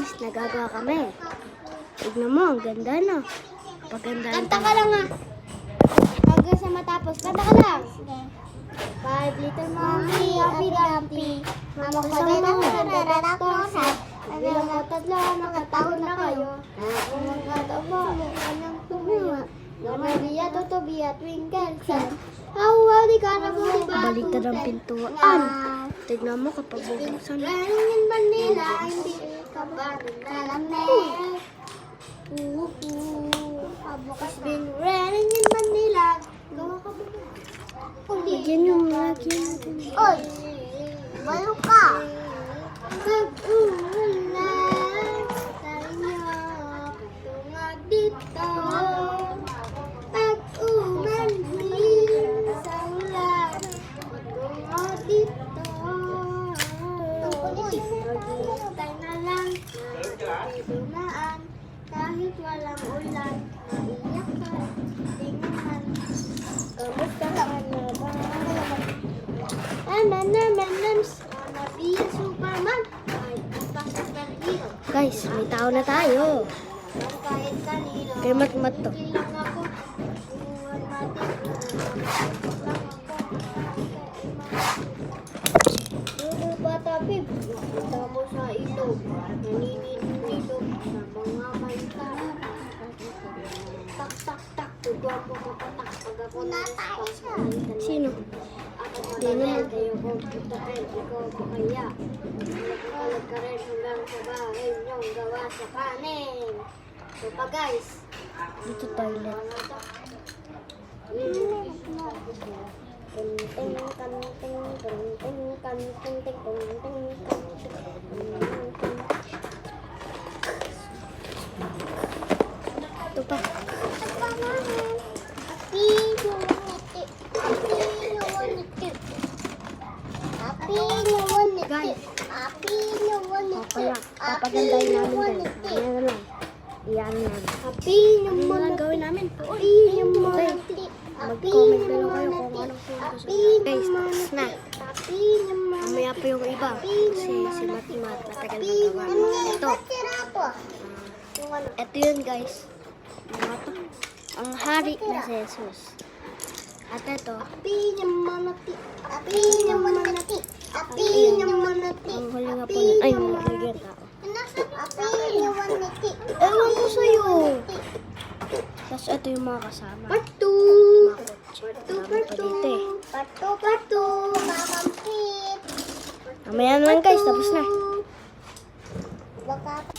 guys, nagagawa kami. Tignan mo, ang ganda na. Paganda. Kanta ka lang ah. Hanggang sa matapos. Kanta ka lang. Five little monkey, happy dumpy. Mama ko din ang nararak ko sa. Bilang ko tatlo, nakataon na kayo. Kung magkatabo, mukha niyang tumuha. Maria, Totobia, Twinkle, Sun. Hawa, di ka na mo Baliktad ang pintuan. Tignan mo kapag bubuksan. Running in Manila, hindi ka ba nalaman? It's been raining in Manila. Gawa ka ba? Lagyan yung lagyan natin. Oy! Balo ka! Pag-ulan sa inyo, tungag dito. Pag-ulan sa ulan, tungag dito. Maghintay na lang, dumaan, kahit walang ulan, maiyak ka, di naman. Kamusta ka na ba? Wanna be a Superman. Kahit pa superhero. Guys, may tao na tayo. Kahit kanino. Kay Matmat to. Hindi lang ako. Buwan natin. Dudu bata pip. Nakita ko sa ilog. Naninilog sa mga manta. Tak tak tak. Tuduan ko patak. Pag ako natas. Sino? Hindi naman kayo computer, ikaw pa kaya. Nagkalag ka rin hanggang sa bahay niyong gawa sa kanin. So pa guys. Dito toilet. Ito pa. Guys. Kaya, papagandahin namin guys. Ayan na lang. Iyan namin. Happy Ano naman lang gawin namin? Happy naman Mag-comment na lang kayo kung anong gusto nyo. Guys, tapos na. Happy naman Mamaya pa yung iba. Kasi si Matmat matagal magawa. Ito. Ito yun guys. Ano to? Ang hari na si Jesus. At ito. Happy naman Happy naman Happy naman Ang huli nga po na. Ay, malagyan tao. Happy naman Ewan ko sa'yo. Tapos ito yung mga kasama. Part 2 Part 2 Dito eh. Part 2 Mamampit Mamaya naman guys, tapos na.